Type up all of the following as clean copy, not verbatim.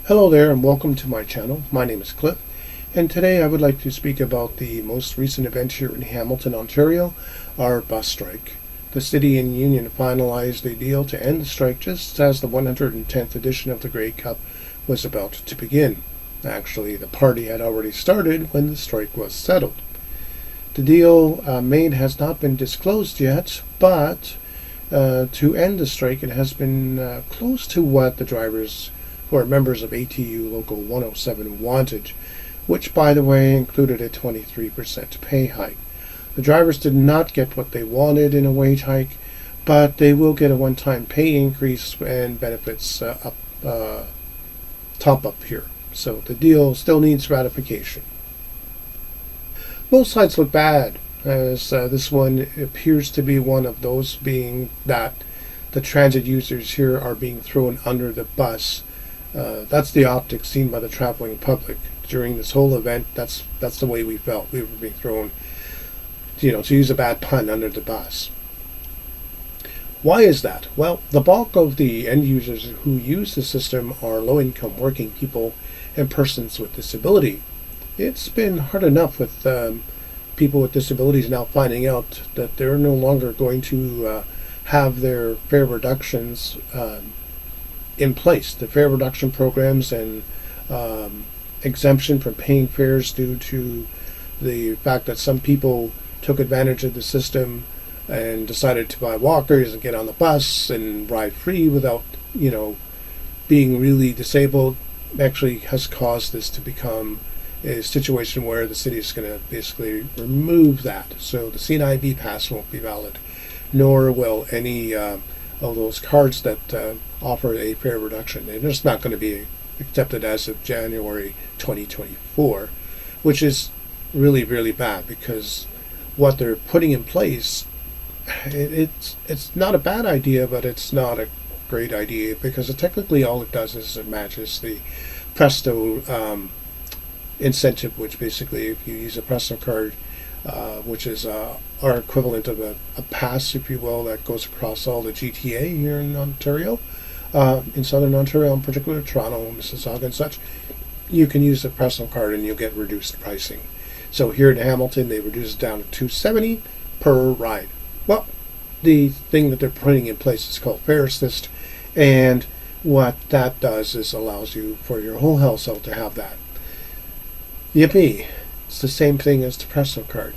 Hello there and welcome to my channel. My name is Clip, and today I would like to speak about the most recent event here in Hamilton, Ontario, our bus strike. The City and Union finalized a deal to end the strike just as the 110th edition of the Grey Cup was about to begin. Actually, the party had already started when the strike was settled. The deal made has not been disclosed yet, but to end the strike it has been close to what the drivers who are members of ATU Local 107 wanted, which, by the way, included a 23% pay hike. The drivers did not get what they wanted in a wage hike, but they will get a one-time pay increase and benefits top up here. So the deal still needs ratification. Both sides look bad, as this one appears to be one of those, being that the transit users here are being thrown under the bus. That's the optics seen by the traveling public during this whole event. That's the way we felt. We were being thrown, to use a bad pun, under the bus. Why is that? Well, the bulk of the end users who use the system are low-income working people and persons with disability. It's been hard enough with people with disabilities now finding out that they're no longer going to have their fare reductions in place. The fare reduction programs and exemption from paying fares due to the fact that some people took advantage of the system and decided to buy walkers and get on the bus and ride free without, being really disabled, actually has caused this to become a situation where the city is going to basically remove that. So the CNIB pass won't be valid, nor will any of those cards that offer a fare reduction. They're just not going to be accepted as of January 2024, which is really, really bad, because what they're putting in place, it's not a bad idea, but it's not a great idea, because technically all it does is it matches the Presto incentive, which basically, if you use a Presto card, which is our equivalent of a pass, if you will, that goes across all the GTA here in Ontario, in Southern Ontario in particular, Toronto, Mississauga and such, you can use the Presto card and you'll get reduced pricing. So here in Hamilton, they reduce it down to $2.70 per ride. Well, the thing that they're putting in place is called Fare Assist, and what that does is allows you for your whole household to have that. Yippee! It's the same thing as the Presto card.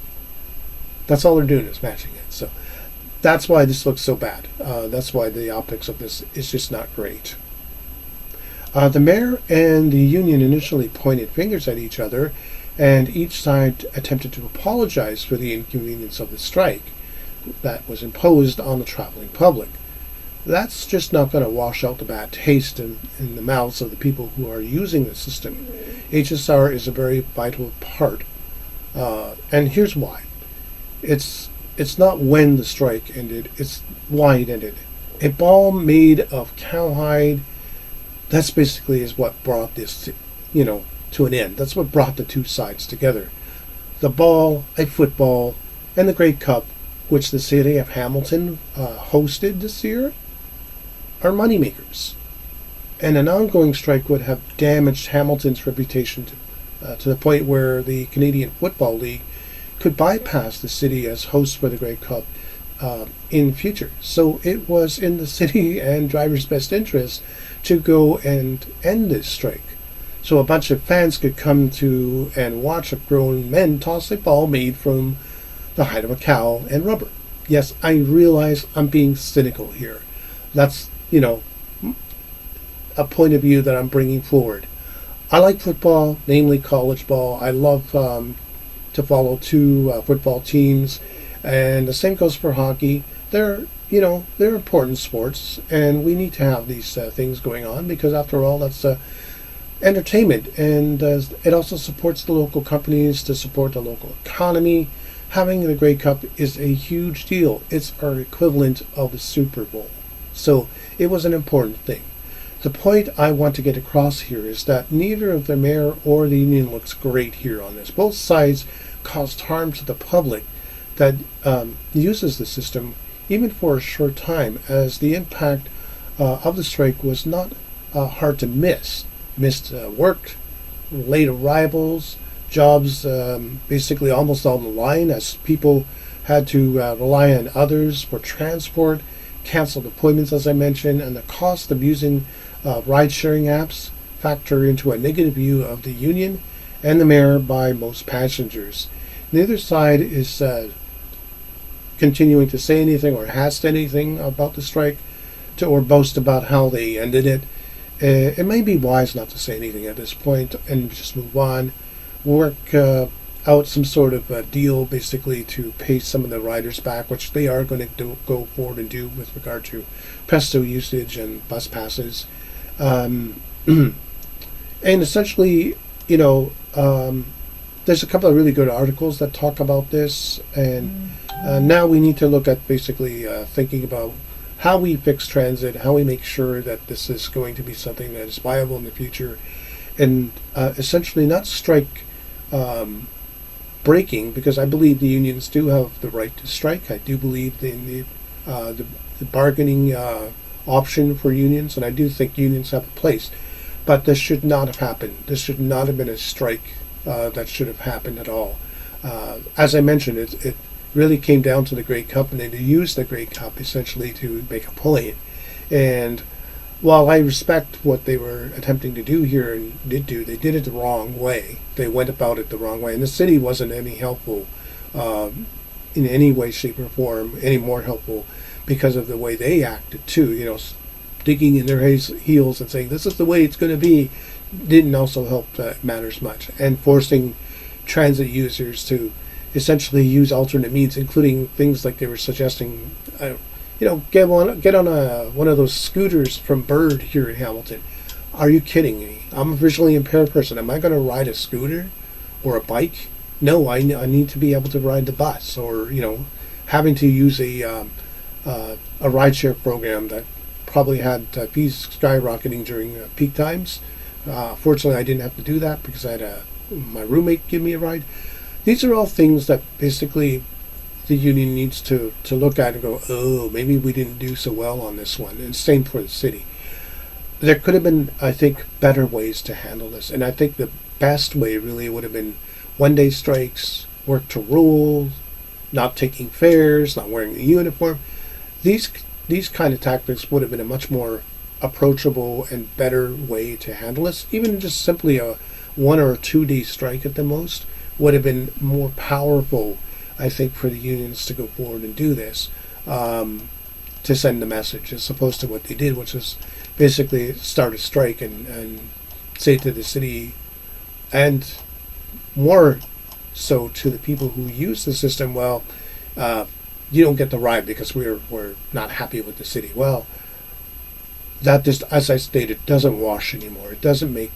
That's all they're doing is matching it. So that's why this looks so bad. That's why the optics of this is just not great. The mayor and the union initially pointed fingers at each other, and each side attempted to apologize for the inconvenience of the strike that was imposed on the traveling public. That's just not going to wash out the bad taste in the mouths of the people who are using the system. HSR is a very vital part, and here's why. It's not when the strike ended, it's why it ended. A ball made of cowhide, that's basically is what brought this, to an end. That's what brought the two sides together. The ball, a football, and the Grey Cup, which the city of Hamilton hosted this year, are moneymakers. And an ongoing strike would have damaged Hamilton's reputation to the point where the Canadian Football League could bypass the city as host for the Grey Cup in future. So it was in the city and drivers' best interest to go and end this strike, so a bunch of fans could come to and watch a grown men toss a ball made from the hide of a cow and rubber. Yes, I realize I'm being cynical here. That's, a point of view that I'm bringing forward. I like football, namely college ball. I love to follow two football teams, and the same goes for hockey. They're important sports, and we need to have these things going on, because after all, that's entertainment, and it also supports the local companies to support the local economy. Having the Grey Cup is a huge deal. It's our equivalent of the Super Bowl. So it was an important thing. The point I want to get across here is that neither of the mayor or the union looks great here on this. Both sides caused harm to the public that uses the system, even for a short time, as the impact of the strike was not hard to miss. missed work, late arrivals, jobs basically almost on the line as people had to rely on others for transport, canceled appointments as I mentioned, and the cost of using ride-sharing apps factor into a negative view of the union and the mayor by most passengers. Neither side is continuing to say anything or has said anything about the strike or boast about how they ended it. It may be wise not to say anything at this point and just move on, work out some sort of a deal basically to pay some of the riders back, which they are going to go forward and do with regard to Presto usage and bus passes. And essentially, there's a couple of really good articles that talk about this, and now we need to look at basically thinking about how we fix transit, how we make sure that this is going to be something that is viable in the future, and essentially not strike breaking, because I believe the unions do have the right to strike. I do believe in the bargaining option for unions, and I do think unions have a place. But this should not have happened. This should not have been a strike that should have happened at all. As I mentioned, it really came down to the great company to use the Grey Cup essentially to make a point. And while I respect what they were attempting to do here and they did it the wrong way. They went about it the wrong way. And the city wasn't any helpful in any way, shape, or form, any more helpful because of the way they acted too. Digging in their heels and saying, this is the way it's going to be, didn't also help matters much. And forcing transit users to essentially use alternate means, including things like they were suggesting, get on one of those scooters from Bird here in Hamilton. Are you kidding me? I'm a visually impaired person. Am I going to ride a scooter or a bike? No, I need to be able to ride the bus, or having to use a rideshare program that probably had fees skyrocketing during peak times. Fortunately, I didn't have to do that because I had my roommate give me a ride. These are all things that basically the union needs to look at and go, oh, maybe we didn't do so well on this one. And same for the city. There could have been, I think, better ways to handle this. And I think the best way really would have been one-day strikes, work to rules, not taking fares, not wearing the uniform. These kind of tactics would have been a much more approachable and better way to handle this. Even just simply a 1 or 2 day strike at the most would have been more powerful, I think, for the unions to go forward and do this, to send the message, as opposed to what they did, which was basically start a strike and say to the city, and more so to the people who use the system, well, you don't get the ride because we're not happy with the city. Well, that just, as I stated, doesn't wash anymore. It doesn't make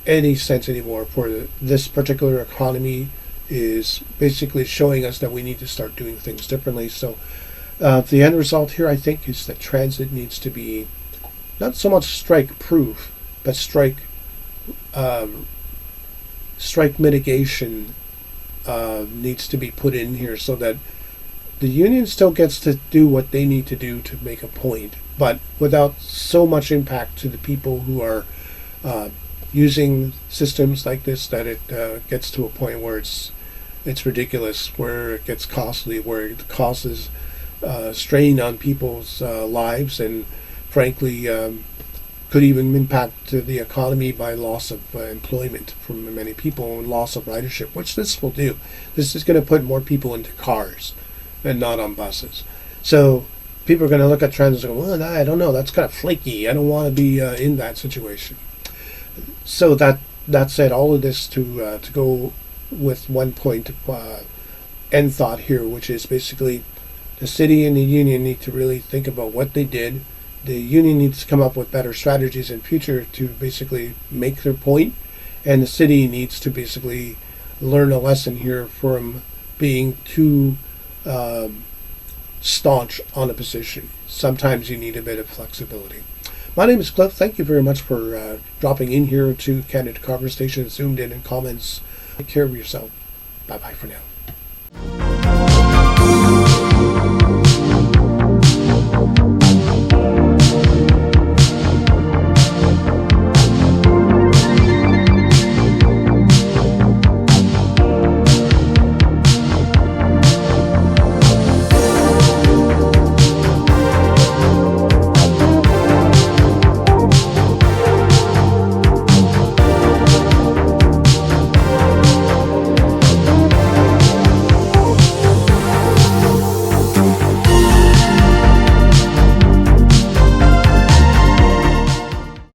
any sense anymore. For this particular economy is basically showing us that we need to start doing things differently. So the end result here, I think, is that transit needs to be not so much strike proof, but strike mitigation needs to be put in here so that the union still gets to do what they need to do to make a point, but without so much impact to the people who are using systems like this that it gets to a point where it's ridiculous, where it gets costly, where it causes strain on people's lives, and frankly could even impact the economy by loss of employment from many people and loss of ridership, which this will do. This is going to put more people into cars and not on buses. So people are going to look at transit and go, well, I don't know, that's kind of flaky. I don't want to be in that situation. So that said, all of this to go with one point of end thought here, which is basically the city and the union need to really think about what they did. The union needs to come up with better strategies in future to basically make their point, and the city needs to basically learn a lesson here from being too staunch on a position. Sometimes you need a bit of flexibility. My name is Cliff. Thank you very much for dropping in here to Candid Conversation, zoomed in and comments. Take care of yourself. Bye-bye for now.